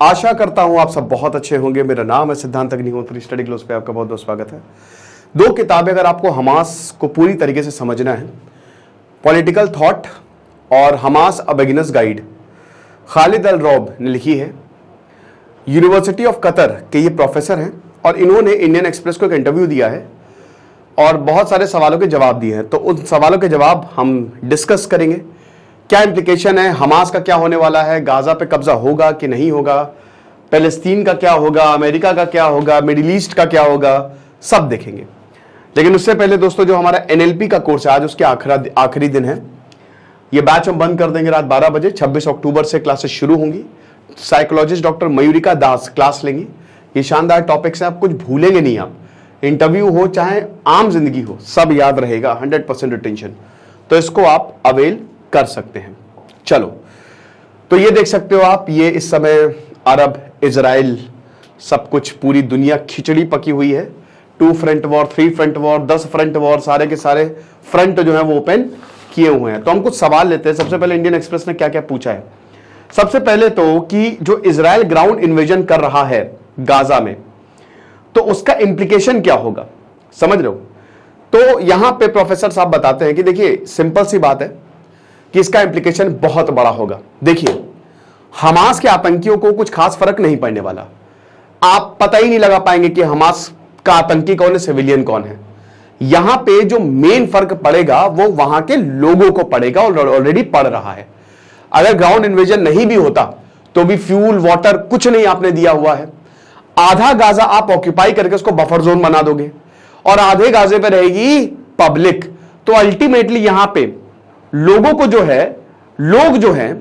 आशा करता हूं आप सब बहुत अच्छे होंगे। मेरा नाम है सिद्धांत अग्निहोत्री। स्टडी ग्लोस पे आपका बहुत बहुत स्वागत है। दो किताबें अगर आपको हमास को पूरी तरीके से समझना है, पॉलिटिकल थॉट और Hamas a beginners guide, Khalid अल रौब ने लिखी है। यूनिवर्सिटी ऑफ कतर के ये प्रोफेसर हैं और इन्होंने इंडियन एक्सप्रेस को एक इंटरव्यू दिया है और बहुत सारे सवालों के जवाब दिए हैं। तो उन सवालों के जवाब हम डिस्कस करेंगे। क्या इंप्लीकेशन है, हमास का क्या होने वाला है, गाजा पे कब्जा होगा कि नहीं होगा, पैलेस्तीन का क्या होगा, अमेरिका का क्या होगा, मिडिल ईस्ट का क्या होगा, सब देखेंगे। लेकिन उससे पहले दोस्तों, जो हमारा एनएलपी का कोर्स है, आज उसके आखिरी दिन है। ये बैच हम बंद कर देंगे रात 12 बजे। 26 अक्टूबर से क्लासेस शुरू होंगी। साइकोलॉजिस्ट डॉक्टर मयूरिका दास क्लास लेंगी। ये शानदार टॉपिक्स हैं, आप कुछ भूलेंगे नहीं। आप इंटरव्यू हो चाहे आम जिंदगी हो, सब याद रहेगा, 100% रिटेंशन। तो इसको आप अवेल कर सकते हैं। चलो, तो ये देख सकते हो आप, ये इस समय अरब, इजराइल, सब कुछ, पूरी दुनिया खिचड़ी पकी हुई है। 2 front war, 3 front war, 10 front war, सारे के सारे फ्रंट जो है वो ओपन किए हुए हैं। तो हम कुछ सवाल लेते हैं। सबसे पहले इंडियन एक्सप्रेस ने क्या क्या पूछा है। सबसे पहले तो कि जो इजराइल ग्राउंड इन्वेजन कर रहा है गाजा में, तो उसका इंप्लीकेशन क्या होगा, समझ रहे हो। तो यहां पे प्रोफेसर साहब बताते हैं कि देखिए, सिंपल सी बात है कि इसका इंप्लीकेशन बहुत बड़ा होगा। देखिए, हमास के आतंकियों को कुछ खास फर्क नहीं पड़ने वाला। आप पता ही नहीं लगा पाएंगे कि हमास का आतंकी कौन है, सिविलियन कौन है। यहां पे जो मेन फर्क पड़ेगा वो वहां के लोगों को पड़ेगा और ऑलरेडी पड़ रहा है। अगर ग्राउंड इन्वेजन नहीं भी होता तो भी फ्यूल, वाटर कुछ नहीं आपने दिया हुआ है। आधा गाजा आप ऑक्यूपाई करके उसको बफर जोन बना दोगे और आधे गाजे पे रहेगी पब्लिक। तो अल्टीमेटली यहां पे लोगों को जो है, लोग जो हैं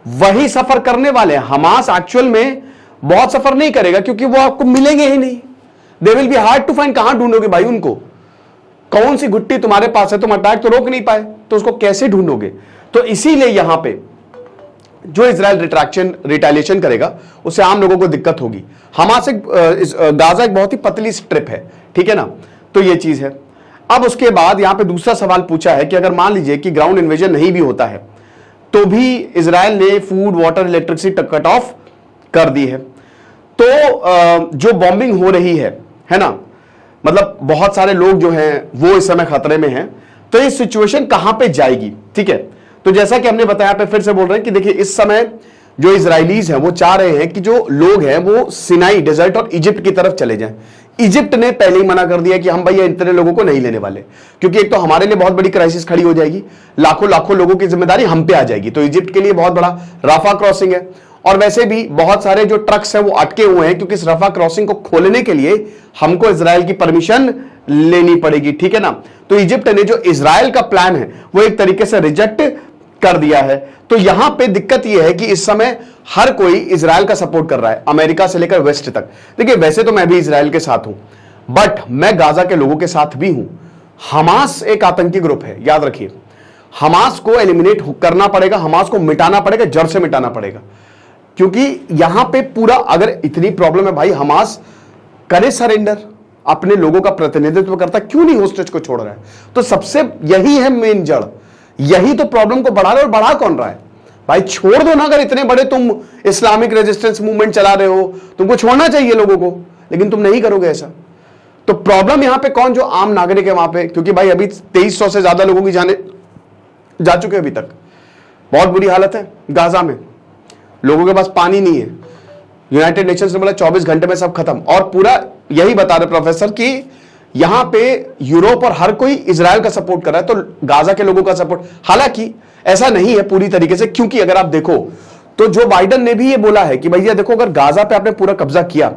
वही सफर करने वाले हैं। हमास एक्चुअल में बहुत सफर नहीं करेगा क्योंकि वो आपको मिलेंगे ही नहीं। They will be hard to find. कहां ढूंढोगे भाई उनको? कौन सी गुट्टी तुम्हारे पास है, तुम अटैक तो रोक नहीं पाए, तो उसको कैसे ढूंढोगे। तो इसीलिए यहां पे जो इजराइल रिटेलिएशन करेगा उससे आम लोगों को दिक्कत होगी। हमास गाजा एक बहुत ही पतली स्ट्रिप है, ठीक है ना। तो ये चीज है। अब उसके बाद यहां पे दूसरा सवाल पूछा है कि अगर मान लीजिए कि ग्राउंड इन्वेजन नहीं भी होता है तो भी इजराइल ने food, water, electricity cut off कर दी है, तो जो बॉम्बिंग हो रही है ना, मतलब बहुत सारे लोग जो हैं वो इस समय खतरे में हैं। तो ये सिचुएशन कहां पे जाएगी, ठीक है। तो जैसा कि हमने बताया, पे फिर से बोल रहे हैं कि देखिए, इस समय जो इजरायलीज हैं वो चाह रहे हैं कि जो लोग हैं वो सिनाई डेजर्ट और इजिप्ट की तरफ चले जाएं। इजिप्ट ने पहले ही मना कर दिया कि हम भैया इतने लोगों को नहीं लेने वाले, क्योंकि एक तो हमारे लिए बहुत बड़ी क्राइसिस खड़ी हो जाएगी, लाखों लाखों लोगों की जिम्मेदारी हम पे आ जाएगी। तो इजिप्ट के लिए बहुत बड़ा राफा क्रॉसिंग है और वैसे भी बहुत सारे जो ट्रक्स हैं वो अटके हुए हैं, क्योंकि इस रफा क्रॉसिंग को खोलने के लिए हमको इजराइल की परमिशन लेनी पड़ेगी, ठीक है ना। तो इजिप्ट ने जो इजराइल का प्लान है वो एक तरीके से रिजेक्ट कर दिया है। तो यहां पे दिक्कत यह है कि इस समय हर कोई इजराइल का सपोर्ट कर रहा है, अमेरिका से लेकर वेस्ट तक। देखिए, वैसे तो मैं भी इजराइल के साथ हूं, बट मैं गाजा के लोगों के साथ भी हूं। हमास एक आतंकी ग्रुप है, याद रखिए। हमास को एलिमिनेट करना पड़ेगा, हमास को मिटाना पड़ेगा, जड़ से मिटाना पड़ेगा। क्योंकि यहां पे पूरा, अगर इतनी प्रॉब्लम है भाई, हमास करे सरेंडर, अपने लोगों का प्रतिनिधित्व करता, क्यों नहीं होस्टेज को छोड़ रहा है। तो सबसे यही है मेन जड़, यही तो प्रॉब्लम को बढ़ा रहे हो। और बढ़ा कौन रहा है भाई? छोड़ दो ना। अगर इतने बड़े तुम इस्लामिक रेजिस्टेंस मूवमेंट चला रहे हो, तुमको छोड़ना चाहिए लोगों को, लेकिन तुम नहीं करोगे ऐसा। तो प्रॉब्लम यहां पे कौन? जो आम नागरिक है वहां पे, क्योंकि भाई अभी 2300 से ज्यादा लोगों की जाने जा चुके अभी तक। बहुत बुरी हालत है गाजा में, लोगों के पास पानी नहीं है। यूनाइटेड नेशंस ने बोला 24 घंटे में सब खत्म। और पूरा यही बता रहे प्रोफेसर कि यहां पे यूरोप और हर कोई इजराइल का सपोर्ट कर रहा है, तो गाजा के लोगों का सपोर्ट, हालांकि ऐसा नहीं है पूरी तरीके से। क्योंकि अगर आप देखो तो जो बाइडन ने भी ये बोला है कि भैया देखो, अगर गाजा पे आपने पूरा कब्जा किया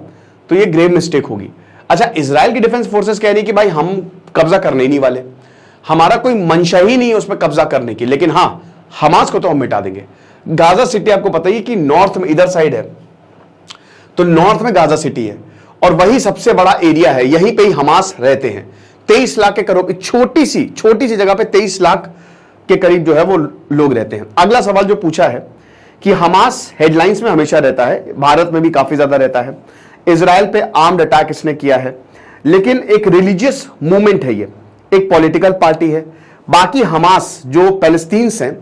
तो ये ग्रेव मिस्टेक होगी। अच्छा, इजराइल की डिफेंस फोर्सेस कह रही कि भाई हम कब्जा करने ही नहीं वाले, हमारा कोई मंशा ही नहीं है उस पर कब्जा करने की, लेकिन हां, हमास को तो हम मिटा देंगे। गाजा सिटी आपको पता ही कि नॉर्थ में इधर साइड है, तो नॉर्थ में गाजा सिटी है और वही सबसे बड़ा एरिया है, यहीं पे ही हमास रहते हैं। 23 लाख के करीब, छोटी सी जगह पे 23 लाख के करीब जो है वो लोग रहते हैं। अगला सवाल जो पूछा है कि हमास हेडलाइंस में हमेशा रहता है, भारत में भी काफी ज्यादा रहता है। इजराइल पे आर्म्ड अटैक इसने किया है, लेकिन एक रिलीजियस मूवमेंट है, ये एक पॉलिटिकल पार्टी है। बाकी हमास जो पैलेस्तीन्स हैं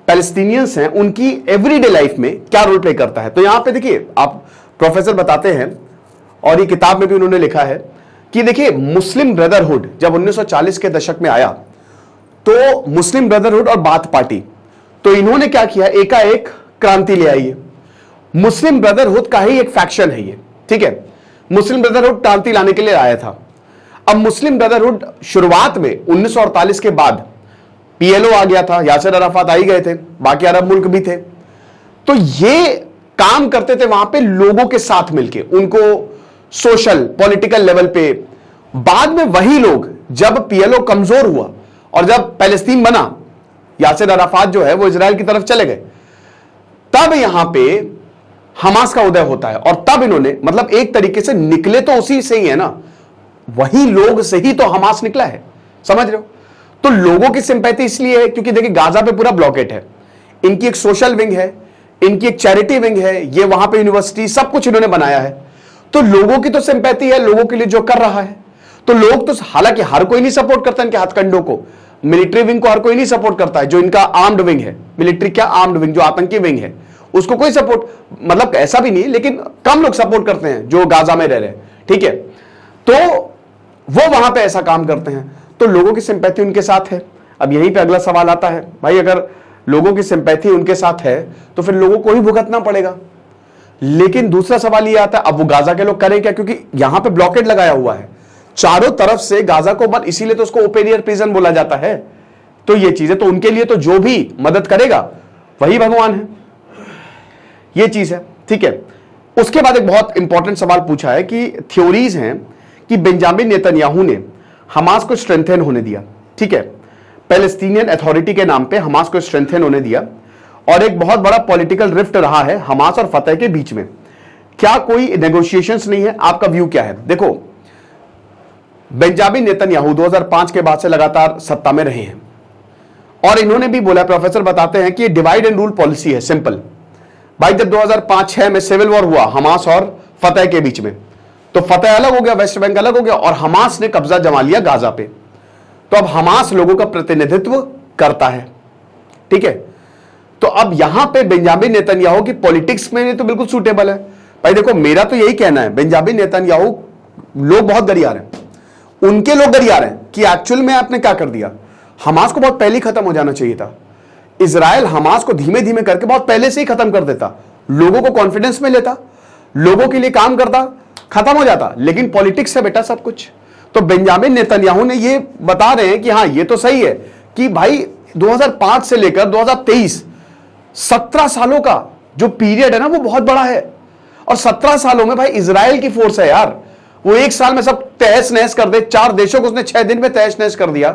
पैलेस्टीनियंस हैं उनकी एवरीडे लाइफ में क्या रोल प्ले करता है। तो यहां पे देखिए, आप प्रोफेसर बताते हैं और ये किताब में भी उन्होंने लिखा है कि देखिए, मुस्लिम ब्रदरहुड जब 1940 के दशक में आया तो मुस्लिम ब्रदरहुड और बाथ पार्टी, तो इन्होंने क्या किया, एकाएक क्रांति ले आई है। मुस्लिम ब्रदरहुड का ही एक फैक्शन है ये, ठीक है। मुस्लिम ब्रदरहुड क्रांति लाने के लिए आया था। अब मुस्लिम ब्रदरहुड शुरुआत में 1948 के बाद पीएलओ आ गया था, यासिर अराफात आ ही गए थे, बाकी अरब मुल्क भी थे, तो ये काम करते थे वहां पे लोगों के साथ मिलके, उनको सोशल पॉलिटिकल लेवल पे। बाद में वही लोग, जब पीएलओ कमजोर हुआ और जब पैलेस्तीन बना, यासिर अराफात जो है वो इजराइल की तरफ चले गए, तब यहां पे हमास का उदय होता है। और तब इन्होंने, मतलब एक तरीके से निकले तो उसी से ही है ना, वही लोग से ही तो हमास निकला है, समझ रहे हो। तो लोगों की सिंपैथी इसलिए है क्योंकि देखिए, गाजा पे पूरा ब्लॉकेट है, इनकी एक सोशल विंग है, इनकी एक चैरिटी विंग है, ये वहां पे यूनिवर्सिटी सब कुछ इन्होंने बनाया है, तो लोगों की तो सिंपैथी है, लोगों के लिए जो कर रहा है। तो लोग तो, हालांकि हर कोई नहीं सपोर्ट करता इनके हथकंडों को, मिलिट्री विंग को हर कोई नहीं सपोर्ट करता है, जो इनका आर्म्ड विंग है, मिलिट्री क्या आर्म्ड विंग, जो आतंकी विंग है, उसको कोई सपोर्ट, मतलब ऐसा भी नहीं, लेकिन कम लोग सपोर्ट करते हैं जो गाजा में रह रहे हैं, ठीक है। तो वो वहां पे ऐसा काम करते हैं, तो लोगों की सिंपैथी उनके साथ है। अब यहीं पे अगला सवाल आता है, भाई अगर लोगों की सिंपैथी उनके साथ है तो फिर लोगों को ही भुगतना पड़ेगा। लेकिन दूसरा सवाल ये आता है, अब वो गाजा के लोग करें क्या, क्योंकि यहां पे ब्लॉकेट लगाया हुआ है चारों तरफ से गाजा को बंद, इसीलिए तो उसको ओपन एयर प्रिजन बोला जाता है। तो ये चीजें, तो उनके लिए तो जो भी मदद करेगा वही भगवान है, ये चीज है, ठीक है। उसके बाद एक बहुत इंपॉर्टेंट सवाल पूछा है कि थ्योरीज हैं कि बेंजामिन नेतन्याहू ने हमास को स्ट्रेंथन होने दिया, ठीक है, पैलेस्टीनियन अथॉरिटी के नाम पे हमास को स्ट्रेंथन होने दिया, और एक बहुत बड़ा पॉलिटिकल रिफ्ट रहा है हमास और फतह के बीच में। क्या कोई नेगोशिएशंस नहीं है, आपका व्यू क्या है? देखो, बेंजामिन नेतन्याहू 2005 के बाद से लगातार सत्ता में रहे हैं, और इन्होंने भी बोला, प्रोफेसर बताते हैं कि डिवाइड एंड रूल पॉलिसी है, सिंपल। भाई जब 2005-6 में सिविल वॉर हुआ हमास और फतह के बीच में, तो फतह अलग हो गया, वेस्ट बैंक अलग हो गया, और हमास ने कब्जा जमा लिया गाजा पे। तो अब हमास लोगों का प्रतिनिधित्व करता है, ठीक है। तो अब यहां पे बेंजामिन नेतन्याहू की पॉलिटिक्स में तो बिल्कुल सूटेबल है। भाई देखो, मेरा तो यही कहना है, बेंजामिन नेतन्याहू, लोग बहुत गरिया रहे हैं, उनके लोग गरिया रहे हैं कि एक्चुअल में आपने क्या कर दिया, हमास को बहुत पहले ही खत्म हो जाना चाहिए था। इजराइल हमास को धीमे धीमे करके बहुत पहले से ही खत्म कर देता, लोगों को कॉन्फिडेंस में लेता, लोगों के लिए काम करता, खत्म हो जाता। लेकिन पॉलिटिक्स है बेटा सब कुछ। तो बेंजामिन नेतन्याहू ने ये बता रहे हैं कि हाँ, ये तो सही है कि भाई 2005 से लेकर 2023 17 सालों का जो पीरियड है ना, वो बहुत बड़ा है। और 17 सालों में भाई इजराइल की फोर्स है यार, वो एक साल में सब तहस नहस कर दे, 4 देशों को उसने 6 दिन में तहस नहस कर दिया।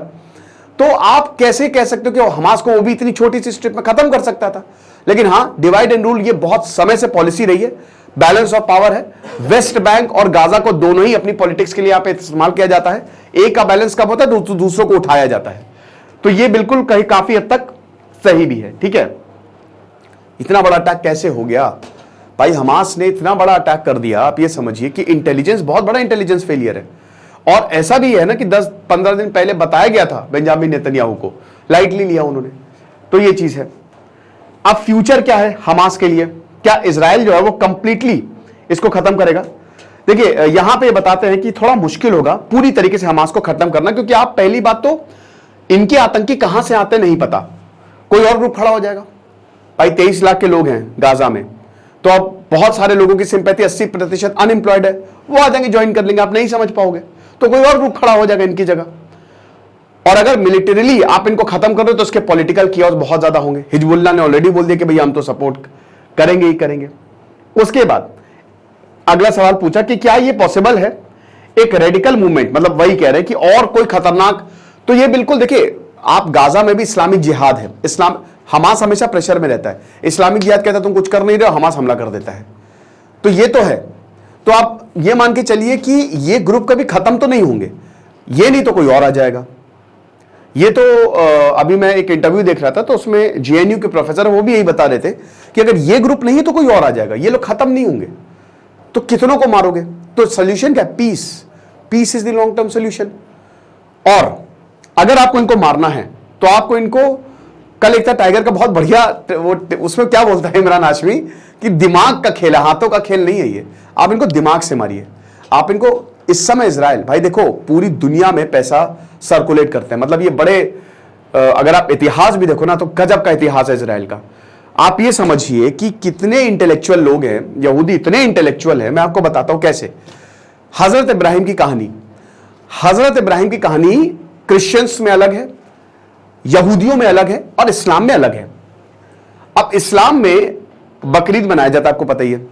तो आप कैसे कह सकते हो कि हमास को वो भी इतनी छोटी सी स्ट्रिप में खत्म कर सकता था? लेकिन हाँ, डिवाइड एंड रूल ये बहुत समय से पॉलिसी रही है, बैलेंस ऑफ पावर है। वेस्ट बैंक और गाजा को दोनों ही अपनी पॉलिटिक्स के लिए यहाँ पे इस्तेमाल किया जाता है। एक का बैलेंस कब होता है, दूसरों को उठाया जाता है। तो ये बिल्कुल कहीं काफी हद तक सही भी है, ठीक है। इतना बड़ा अटैक कैसे हो गया भाई? हमास ने इतना बड़ा अटैक कर दिया, आप ये समझिए कि इंटेलिजेंस, बहुत बड़ा इंटेलिजेंस फेलियर है। और ऐसा भी है ना कि 10-15 दिन पहले बताया गया था बेंजामिन नेतन्याहू को, लाइटली लिया उन्होंने। तो ये चीज है। अब फ्यूचर क्या है हमास के लिए? क्या इजराइल जो है वो कंप्लीटली इसको खत्म करेगा? देखिए, यहां पे बताते हैं कि थोड़ा मुश्किल होगा पूरी तरीके से हमास को खत्म करना, क्योंकि आप पहली बात तो इनके आतंकी कहां से आते नहीं पता, कोई और ग्रुप खड़ा हो जाएगा। भाई 23 लाख के लोग हैं गाजा में, तो अब बहुत सारे लोगों की सिंपैथी 80% अनएम्प्लॉयड है, वो आ जाएंगे, ज्वाइन कर लेंगे, आप नहीं समझ पाओगे, तो कोई और ग्रुप खड़ा हो जाएगा इनकी जगह। और अगर मिलिटरीली आप इनको खत्म कर दो तो उसके पॉलिटिकल कियोस बहुत ज्यादा होंगे। हिजबुल्लाह ने ऑलरेडी बोल दिया कि भैया हम तो सपोर्ट करेंगे ही करेंगे। उसके बाद अगला सवाल पूछा कि क्या ये पॉसिबल है एक रेडिकल मूवमेंट, मतलब वही कह रहे हैं कि और कोई खतरनाक। तो ये बिल्कुल देखिए, आप गाजा में भी इस्लामिक जिहाद है, हमास हमेशा प्रेशर में रहता है। इस्लामिक जिहाद कहता है तुम कुछ कर नहीं रहे हो, हमास हमला कर देता है। तो ये तो है। तो आप ये मान के चलिए कि ये ग्रुप कभी खत्म तो नहीं होंगे, ये नहीं तो कोई और आ जाएगा। ये तो अभी मैं एक इंटरव्यू देख रहा था, तो उसमें जेएनयू के प्रोफेसर वो भी यही बता रहे थे कि अगर ये ग्रुप नहीं है तो कोई और आ जाएगा, ये लोग खत्म नहीं होंगे। तो कितनों को मारोगे? तो सोल्यूशन क्या? Peace. Peace is the long term solution. और अगर आपको इनको मारना है तो आपको इनको कल एक था टाइगर का बहुत बढ़िया, वो उसमें क्या बोलता है इमरान हाशमी कि दिमाग का खेल है, हाथों का खेल नहीं है ये। आप इनको दिमाग से मारिए। आप इनको इस समय इजराइल, भाई देखो पूरी दुनिया में पैसा सर्कुलेट करते हैं, मतलब ये बड़े, अगर आप इतिहास भी देखो ना तो गजब का इतिहास है इजराइल का। आप ये समझिए कि कितने इंटेलेक्चुअल लोग हैं, यहूदी इतने इंटेलेक्चुअल हैं। मैं आपको बताता हूं कैसे। हजरत इब्राहिम की कहानी, हजरत इब्राहिम की कहानी क्रिश्चियंस में अलग है, यहूदियों में अलग है और इस्लाम में अलग है। अब इस्लाम में बकरीद मनाया जाता है, आपको पता ही है।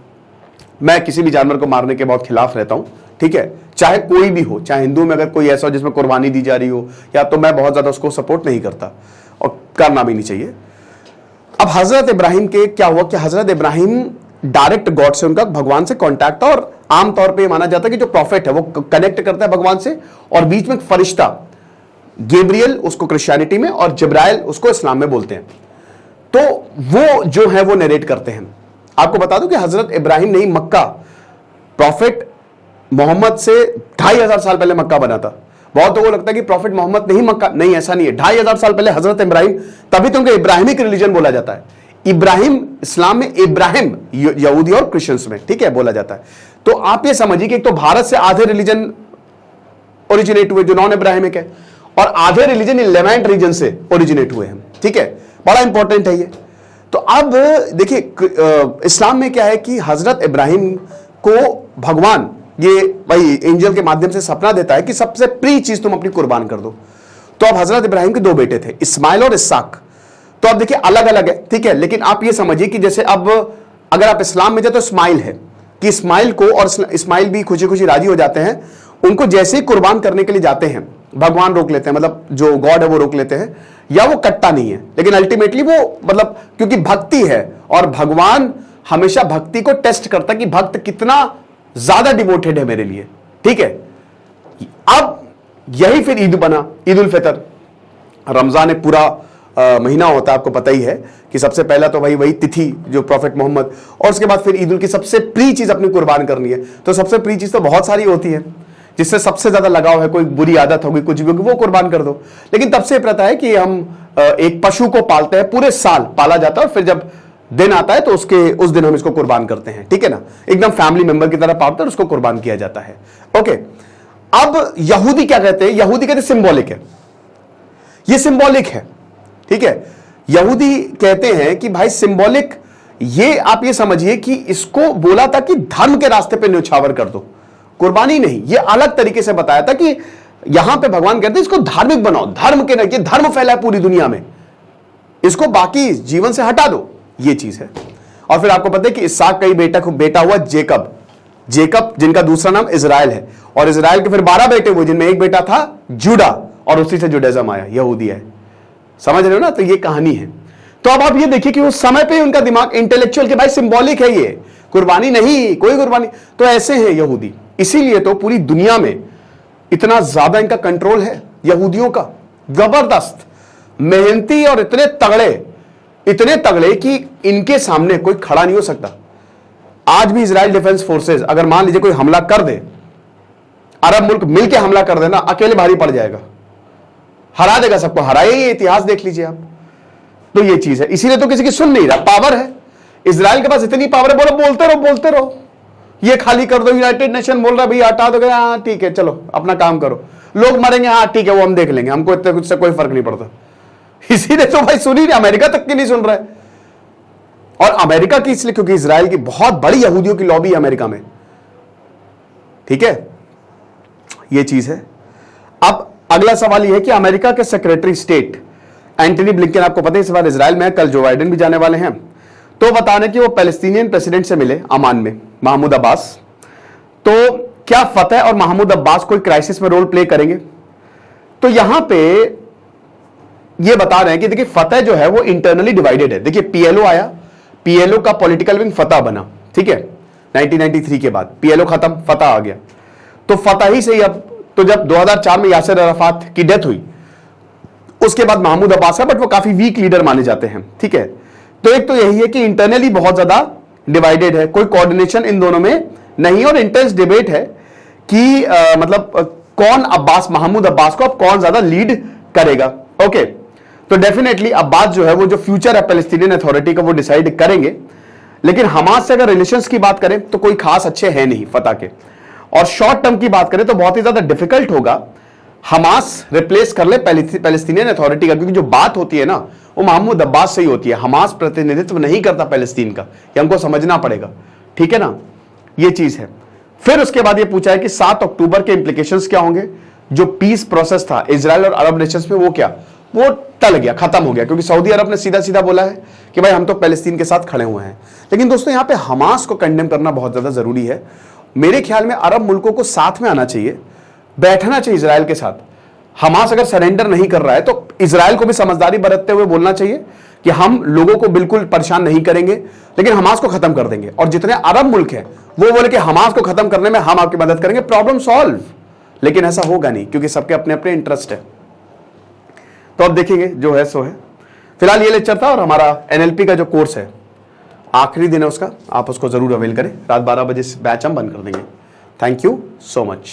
मैं किसी भी जानवर को मारने के बहुत खिलाफ रहता हूं, ठीक है, चाहे कोई भी हो, चाहे हिंदू में अगर कोई ऐसा हो जिसमें कुर्बानी दी जा रही हो, या तो मैं बहुत ज्यादा उसको सपोर्ट नहीं करता और करना भी नहीं चाहिए। अब हजरत इब्राहिम के क्या हुआ कि हजरत इब्राहिम डायरेक्ट गॉड से, उनका भगवान से कांटेक्ट था, और आमतौर पे माना जाता है कि जो प्रॉफिट है वो कनेक्ट करता है भगवान से, और बीच में एक फरिश्ता गैब्रियल, उसको क्रिश्चियनिटी में, और जिब्राइल उसको इस्लाम में बोलते हैं। तो वो जो है वो नरेट करते हैं। आपको बता दूं कि हजरत इब्राहिम ने ही मक्का, प्रॉफिट मोहम्मद से 2500 साल पहले मक्का बना था। बहुत लोगों को लगता है कि प्रॉफिट मोहम्मद ने ही मक्का, नहीं ऐसा नहीं है। 2500 साल पहले हजरत इब्राहिम, तभी तो उनको इब्राहिमिक रिलीजन बोला जाता है। इब्राहिम इस्लाम में, इब्राहिम यहूदी और क्रिश्चियंस में, ठीक है, बोला जाता है। तो आप ये समझिए कि एक तो भारत से आधे रिलीजन ओरिजिनेट हुए जो नॉन इब्राहिमिक है, और आधे रिलीजन लेवेंट रीजन से ओरिजिनेट हुए हैं, ठीक है, बड़ा इंपॉर्टेंट है ये। तो अब देखिए इस्लाम में क्या है कि हजरत इब्राहिम को भगवान ये भाई एंजल के माध्यम से सपना देता है कि सबसे प्रिय चीज तुम अपनी कुर्बान कर दो। तो अब हजरत इब्राहिम के 2 बेटे थे, इस्माइल और इस्साक। तो अब देखिए अलग अलग है, ठीक है, लेकिन आप ये समझिए कि जैसे अब अगर आप इस्लाम में जाए तो इस्माइल है कि इस्माइल को, और इस्माइल भी खुशी खुशी राजी हो जाते हैं, उनको जैसे ही कुर्बान करने के लिए जाते हैं भगवान रोक लेते हैं, मतलब जो गॉड है वो रोक लेते हैं, या वो कट्टा नहीं है, लेकिन अल्टीमेटली वो, मतलब क्योंकि भक्ति है और भगवान हमेशा भक्ति को टेस्ट करता है कि भक्त कितना ज्यादा डिवोटेड है मेरे लिए, ठीक है। अब यही फिर ईद बना, ईद उल फितर। रमजान एक पूरा महीना होता है, आपको पता ही है कि सबसे पहला तो वही तिथि जो प्रॉफिट मोहम्मद, और उसके बाद फिर ईद उल की सबसे प्रिय चीज अपनी कुर्बान करनी है। तो सबसे प्रिय चीज तो बहुत सारी होती है, जिससे सबसे ज्यादा लगाव है, कोई बुरी आदत होगी, कुछ भी होगी, वो कुर्बान कर दो। लेकिन तब से प्रथा है कि हम एक पशु को पालते हैं, पूरे साल पाला जाता है, और फिर जब दिन आता है तो उस दिन हम इसको कुर्बान करते हैं, ठीक है ना, एकदम फैमिली मेंबर की तरह पालते हैं, उसको कुर्बान किया जाता है। ओके, अब यहूदी क्या कहते हैं? यहूदी कहते हैं सिंबॉलिक है, ये सिंबॉलिक है, ठीक है। यहूदी कहते हैं कि भाई सिंबॉलिक, ये आप ये समझिए कि इसको बोला था कि धर्म के रास्ते पे न्यौछावर कर दो, कुर्बानी नहीं। ये अलग तरीके से बताया था कि यहां पे भगवान कहते हैं इसको धार्मिक बनाओ, धर्म के नहीं, धर्म फैला है पूरी दुनिया में, इसको जीवन से हटा दो, ये चीज है। और फिर आपको पता है कि इस्साक का ही बेटा हुआ जेकब, जिनका दूसरा नाम इजराइल है, और इजराइल के फिर 12 बेटे हुए, जिनमें एक बेटा था जुड़ा, और उसी से जुडाइज्म आया, यहूदी है। समझ रहे हो ना? तो ये कहानी है। तो अब आप ये देखिए कि उस समय पे उनका दिमाग इंटेलेक्चुअल के भाई सिंबॉलिक है, ये कुर्बानी नहीं, कोई कुर्बानी। तो ऐसे हैं यहूदी, इसीलिए तो पूरी दुनिया में इतना ज्यादा इनका कंट्रोल है यहूदियों का, जबरदस्त मेहनती और इतने तगड़े कि इनके सामने कोई खड़ा नहीं हो सकता। आज भी इजराइल डिफेंस फोर्सेस अगर मान लीजिए कोई हमला कर दे, अरब मुल्क मिलकर हमला कर देना, अकेले भारी पड़ जाएगा, हरा देगा सबको, हराया ही, इतिहास देख लीजिए आप। तो ये चीज है, इसीलिए तो किसी की सुन नहीं रहा, पावर है इजराइल के पास, इतनी पावर है, बोलो बोलते रहो, ये खाली कर दो, यूनाइटेड नेशन बोल रहा है भाई हटा दो, हाँ ठीक है चलो अपना काम करो, लोग मरेंगे हाँ ठीक है वो हम देख लेंगे, हमको इतने कुछ से कोई फर्क नहीं पड़ता। इसीलिए तो भाई सुन ही नहीं, अमेरिका तक की नहीं सुन रहा है। और अमेरिका की इसलिए क्योंकि इजराइल की बहुत बड़ी यहूदियों की लॉबी है अमेरिका में, ठीक है, ये चीज है। अब अगला सवाल यह है कि अमेरिका के सेक्रेटरी स्टेट एंटनी ब्लिंकन, आपको पता है इस बार इजराइल में, कल जो बाइडेन भी जाने वाले हैं, तो बता रहे कि वो पैलेस्टीनियन प्रेसिडेंट से मिले अमान में, महमूद अब्बास। तो क्या फतह और महमूद अब्बास कोई क्राइसिस में रोल प्ले करेंगे? तो यहां पे ये बता रहे हैं कि देखिए फतह जो है वो इंटरनली डिवाइडेड है। देखिए पीएलओ आया, पीएलओ का पॉलिटिकल विंग फतह बना, ठीक है, 1993 के बाद पीएलओ खत्म, फतह आ गया। तो फतह ही सही। अब तो जब 2004 में यासिर अराफात की डेथ हुई, उसके बाद महमूद अब्बास है, बट वो काफी वीक लीडर माने जाते हैं, ठीक है। तो एक तो यही है कि इंटरनली बहुत ज्यादा डिवाइडेड है, कोई कोऑर्डिनेशन इन दोनों में नहीं, और इंटेंस डिबेट है कि मतलब कौन महमूद अब्बास को अब कौन ज्यादा लीड करेगा। ओके, तो डेफिनेटली अब बात जो है वो जो फ्यूचर है पैलेस्टीनियन अथॉरिटी का वो डिसाइड करेंगे। लेकिन हमास से अगर रिलेशंस की बात करें तो कोई खास अच्छे हैं नहीं फतह के, और शॉर्ट टर्म की बात करें तो बहुत ही ज्यादा डिफिकल्ट होगा हमास रिप्लेस कर ले पैलेस्टीनियन अथॉरिटी का, क्योंकि जो बात होती है ना वो महमूद अब्बास से ही होती है। हमास प्रतिनिधित्व नहीं करता पैलेस्तीन का, ये हमको समझना पड़ेगा, ठीक है ना, ये चीज है। फिर उसके बाद ये पूछा है कि 7 अक्टूबर के इंप्लीकेशंस क्या होंगे। जो पीस प्रोसेस था इजराइल और अरब नेशंस में वो टल गया, खत्म हो गया, क्योंकि सऊदी अरब ने सीधा सीधा बोला है कि भाई हम तो पैलेस्तीन के साथ खड़े हुए हैं। लेकिन दोस्तों यहां पे हमास को कंडेम करना बहुत ज्यादा जरूरी है। मेरे ख्याल में अरब मुल्कों को साथ में आना चाहिए, बैठना चाहिए इजराइल के साथ। हमास अगर सरेंडर नहीं कर रहा है तो इजराइल को भी समझदारी बरतते हुए बोलना चाहिए कि हम लोगों को बिल्कुल परेशान नहीं करेंगे, लेकिन हमास को खत्म कर देंगे। और जितने अरब मुल्क हैं वो बोले कि हमास को खत्म करने में हम आपकी मदद करेंगे, प्रॉब्लम सॉल्व। लेकिन ऐसा होगा नहीं, क्योंकि सबके अपने अपने इंटरेस्ट है। तो अब देखेंगे, जो है सो है। फिलहाल ये लेक्चर था, और हमारा एनएलपी का जो कोर्स है आखिरी दिन है उसका, आप उसको जरूर अवेल करें। रात 12 बजे बैच हम बंद कर देंगे। Thank you so much.